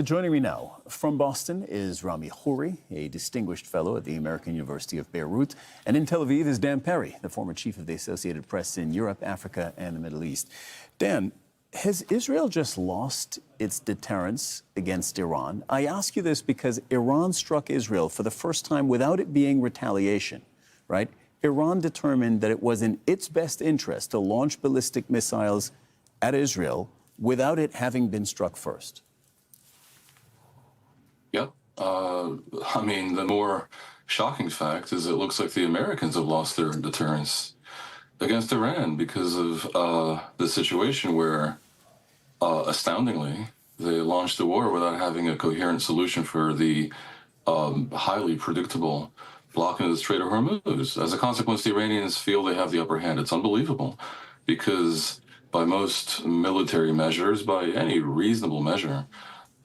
Joining me now from Boston is Rami Khouri, a distinguished fellow at the American University of Beirut. And in Tel Aviv is Dan Perry, the former chief of the Associated Press in Europe, Africa, and the Middle East. Dan, has Israel just lost its deterrence against Iran? I ask you this because Iran struck Israel for the first time without it being retaliation, right? Iran determined that it was in its best interest to launch ballistic missiles at Israel without it having been struck first. Yep. I mean, the more shocking fact is it looks like the Americans have lost their deterrence against Iran because of the situation where, astoundingly, they launched the war without having a coherent solution for the highly predictable blocking of the Strait of Hormuz. As a consequence, the Iranians feel they have the upper hand. It's unbelievable because by most military measures, by any reasonable measure,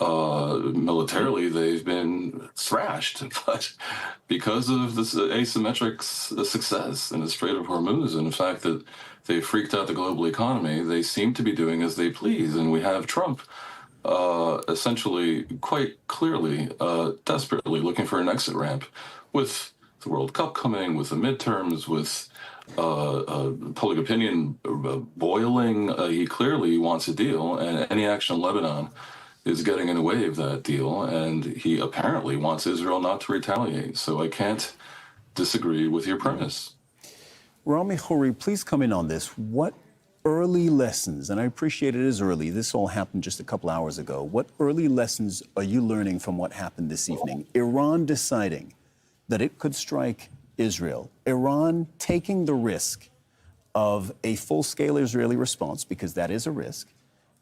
militarily, they've been thrashed, but because of this asymmetric success in the Strait of Hormuz and the fact that they freaked out the global economy, they seem to be doing as they please. And we have Trump essentially quite clearly, desperately looking for an exit ramp with the World Cup coming, with the midterms, with public opinion boiling. He clearly wants a deal, and any action in Lebanon is getting in the way of that deal, and he apparently wants Israel not to retaliate. So I can't disagree with your premise. Rami Khouri, please come in on this. What early lessons, and I appreciate it is early, this all happened just a couple hours ago, what early lessons are you learning from what happened this evening? Iran deciding that it could strike Israel, Iran taking the risk of a full-scale Israeli response, because that is a risk,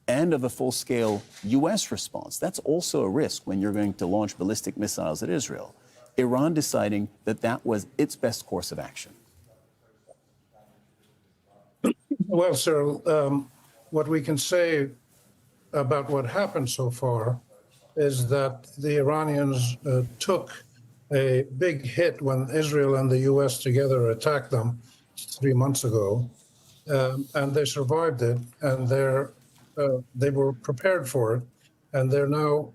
and of a full-scale U.S. response. That's also a risk when you're going to launch ballistic missiles at Israel. Iran deciding that that was its best course of action. Well, Cyril, what we can say about what happened so far is that the Iranians took a big hit when Israel and the U.S. together attacked them 3 months ago, and they survived it, and they were prepared for it, and they're now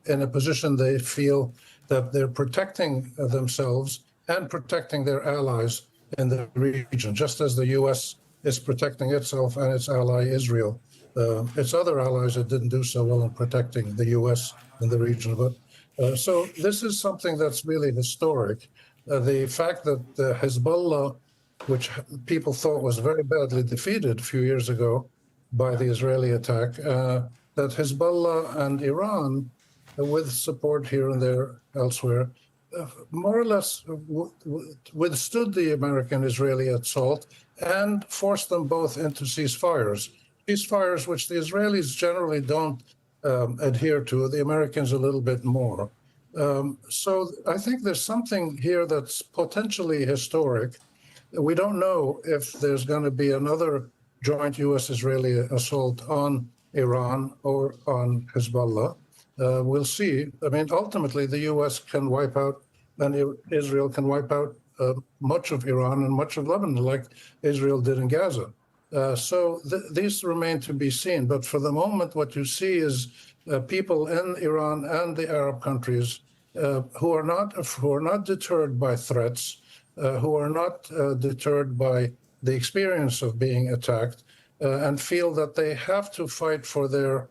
in a position they feel that they're protecting themselves and protecting their allies in the region, just as the U.S. is protecting itself and its ally Israel. Its other allies that didn't do so well in protecting the U.S. in the region. But so this is something that's really historic. The fact that Hezbollah, which people thought was very badly defeated a few years ago by the Israeli attack, that Hezbollah and Iran, with support here and there elsewhere, more or less withstood the American-Israeli assault and forced them both into ceasefires. Ceasefires which the Israelis generally don't adhere to, the Americans a little bit more. So I think there's something here that's potentially historic. We don't know if there's going to be another joint U.S.-Israeli assault on Iran or on Hezbollah. We'll see. I mean, ultimately, the U.S. can wipe out, and Israel can wipe out much of Iran and much of Lebanon, like Israel did in Gaza. So these remain to be seen. But for the moment, what you see is people in Iran and the Arab countries who are not deterred by threats, who are not deterred by the experience of being attacked, and feel that they have to fight for their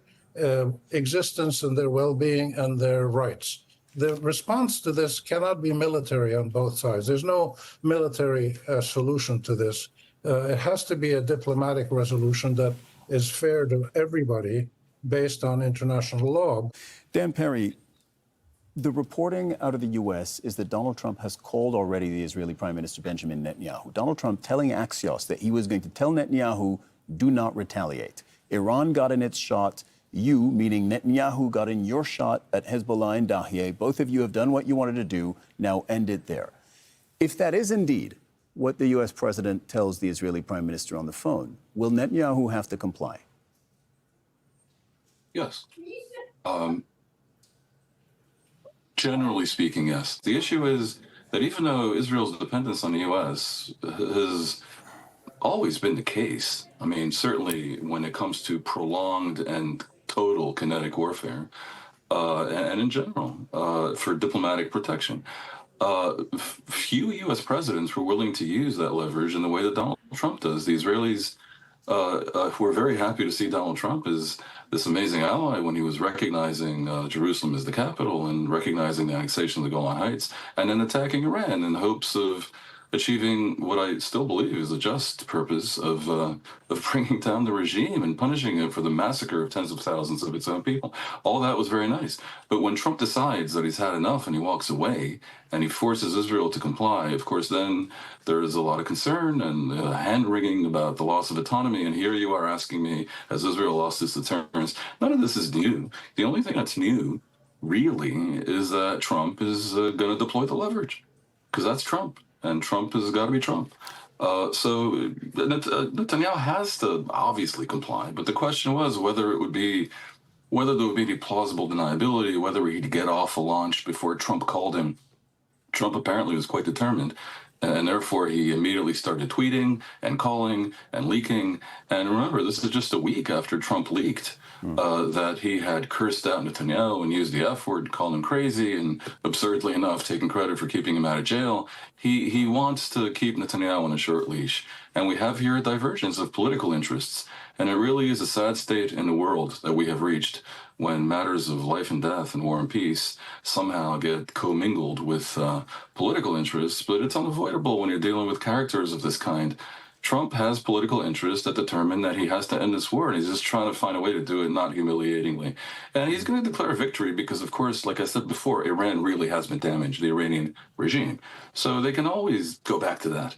existence and their well-being and their rights. The response to this cannot be military on both sides. There's no military solution to this. It has to be a diplomatic resolution that is fair to everybody based on international law. Dan Perry, the reporting out of the U.S. is that Donald Trump has called already the Israeli Prime Minister Benjamin Netanyahu. Donald Trump telling Axios that he was going to tell Netanyahu, do not retaliate. Iran got in its shot. You, meaning Netanyahu, got in your shot at Hezbollah and Dahieh. Both of you have done what you wanted to do. Now end it there. If that is indeed what the U.S. president tells the Israeli prime minister on the phone, will Netanyahu have to comply? Yes. Generally speaking, yes. The issue is that even though Israel's dependence on the U.S. has always been the case, I mean, certainly when it comes to prolonged and total kinetic warfare, and in general for diplomatic protection. Few U.S. presidents were willing to use that leverage in the way that Donald Trump does. The Israelis were very happy to see Donald Trump as this amazing ally when he was recognizing Jerusalem as the capital and recognizing the annexation of the Golan Heights, and then attacking Iran in hopes of achieving what I still believe is a just purpose of bringing down the regime and punishing it for the massacre of tens of thousands of its own people. All that was very nice. But when Trump decides that he's had enough and he walks away and he forces Israel to comply, of course, then there is a lot of concern and hand-wringing about the loss of autonomy. And here you are asking me, has Israel lost its deterrence? None of this is new. The only thing that's new, really, is that Trump is going to deploy the leverage, because that's Trump. And Trump has got to be Trump. So Netanyahu has to obviously comply. But the question was whether there would be any plausible deniability, whether he'd get off a launch before Trump called him. Trump apparently was quite determined. And therefore, he immediately started tweeting and calling and leaking. And remember, this is just a week after Trump leaked that he had cursed out Netanyahu and used the F word, called him crazy, and absurdly enough, taken credit for keeping him out of jail. He wants to keep Netanyahu on a short leash. And we have here a divergence of political interests. And it really is a sad state in the world that we have reached when matters of life and death and war and peace somehow get commingled with political interests. But it's unavoidable when you're dealing with characters of this kind. Trump has political interests that determine that he has to end this war, and he's just trying to find a way to do it not humiliatingly. And he's going to declare victory because, of course, like I said before, Iran really has been damaged, the Iranian regime. So they can always go back to that.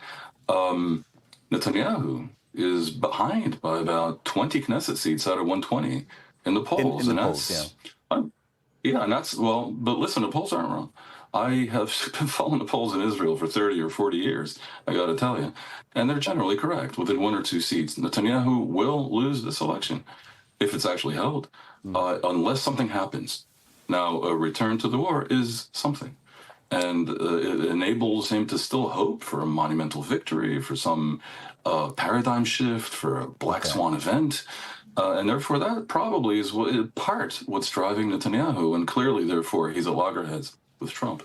Netanyahu is behind by about 20 Knesset seats out of 120 in the polls. In the polls, yeah. Yeah, and that's, well, but listen, the polls aren't wrong. I have been following the polls in Israel for 30 or 40 years, I got to tell you. And they're generally correct. Within 1 or 2 seats, Netanyahu will lose this election if it's actually held, unless something happens. Now, a return to the war is something. And it enables him to still hope for a monumental victory, for some paradigm shift, for a black swan event. And therefore, that probably is what's driving Netanyahu. And clearly, therefore, he's at loggerheads with Trump.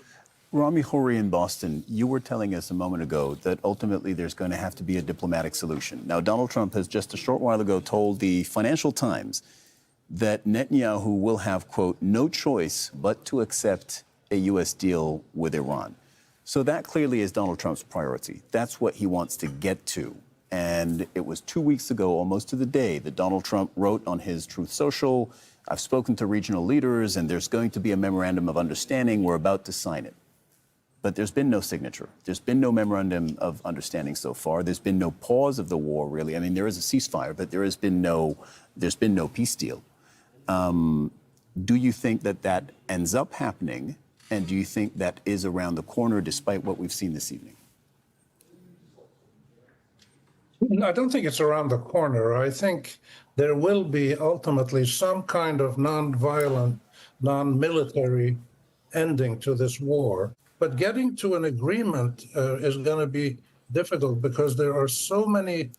Rami Khoury in Boston, you were telling us a moment ago that ultimately there's going to have to be a diplomatic solution. Now, Donald Trump has just a short while ago told the Financial Times that Netanyahu will have, quote, no choice but to accept a U.S. deal with Iran. So that clearly is Donald Trump's priority. That's what he wants to get to. And it was 2 weeks ago, almost to the day, that Donald Trump wrote on his Truth Social, I've spoken to regional leaders, and there's going to be a memorandum of understanding. We're about to sign it. But there's been no signature. There's been no memorandum of understanding so far. There's been no pause of the war, really. I mean, there is a ceasefire, but there's been no peace deal. Do you think that ends up happening? And do you think that is around the corner, despite what we've seen this evening? I don't think it's around the corner. I think there will be ultimately some kind of non-violent, non-military ending to this war. But getting to an agreement is going to be difficult because there are so many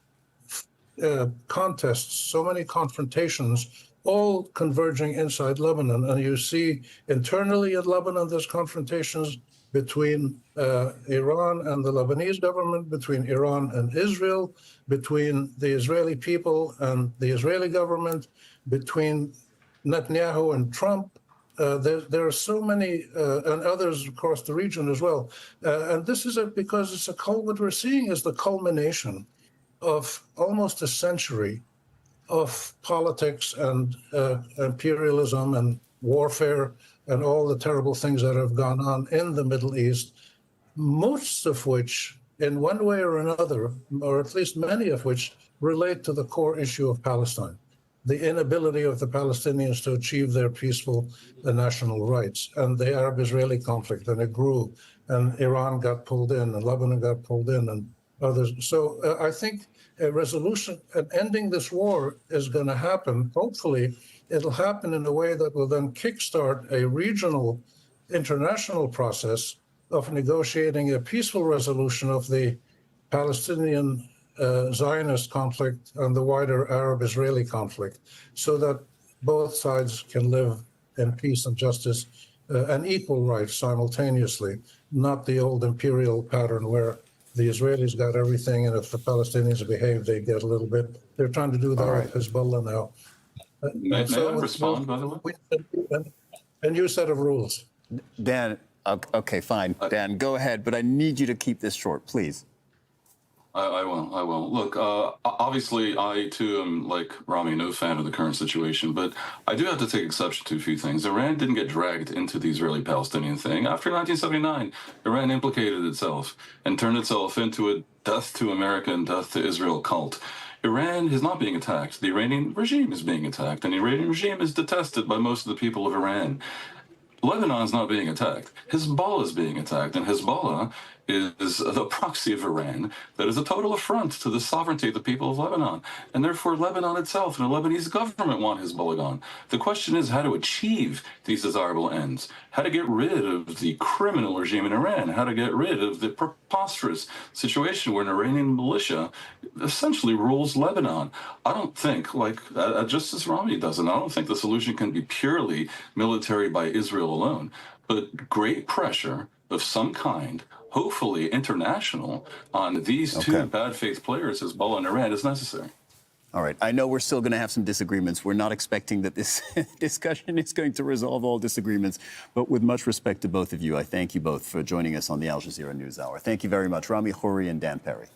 contests, so many confrontations, all converging inside Lebanon. And you see internally in Lebanon, there's confrontations between Iran and the Lebanese government, between Iran and Israel, between the Israeli people and the Israeli government, between Netanyahu and Trump. There are so many, and others across the region as well. And this is because what we're seeing is the culmination of almost a century of politics and imperialism and warfare and all the terrible things that have gone on in the Middle East, most of which, in one way or another, or at least many of which, relate to the core issue of Palestine, the inability of the Palestinians to achieve their peaceful national rights, and the Arab-Israeli conflict, and it grew, and Iran got pulled in, and Lebanon got pulled in, and others. So I think a resolution and ending this war is going to happen. Hopefully, it'll happen in a way that will then kickstart a regional international process of negotiating a peaceful resolution of the Palestinian Zionist conflict and the wider Arab-Israeli conflict, so that both sides can live and peace and justice and equal rights simultaneously, not the old imperial pattern where the Israelis got everything, and if the Palestinians behave, they get a little bit. They're trying to do that with Hezbollah now. May I respond, by the way? A new set of rules. Dan, okay, fine. Dan, go ahead, but I need you to keep this short, please. I will. Look, obviously, I too am, like Rami, no fan of the current situation, but I do have to take exception to a few things. Iran didn't get dragged into the Israeli-Palestinian thing. After 1979, Iran implicated itself and turned itself into a death to America and death to Israel cult. Iran is not being attacked. The Iranian regime is being attacked, and the Iranian regime is detested by most of the people of Iran. Lebanon is not being attacked. Hezbollah is being attacked, and Hezbollah is the proxy of Iran that is a total affront to the sovereignty of the people of Lebanon. And therefore, Lebanon itself and the Lebanese government want Hezbollah gone. The question is how to achieve these desirable ends, how to get rid of the criminal regime in Iran, how to get rid of the preposterous situation where an Iranian militia essentially rules Lebanon. I don't think, like, just as Rami doesn't, I don't think the solution can be purely military by Israel alone, but great pressure of some kind, hopefully international, on these two bad faith players, Hezbollah and Iran, is necessary. All right. I know we're still going to have some disagreements. We're not expecting that this discussion is going to resolve all disagreements. But with much respect to both of you, I thank you both for joining us on the Al Jazeera NewsHour. Thank you very much, Rami Khouri and Dan Perry.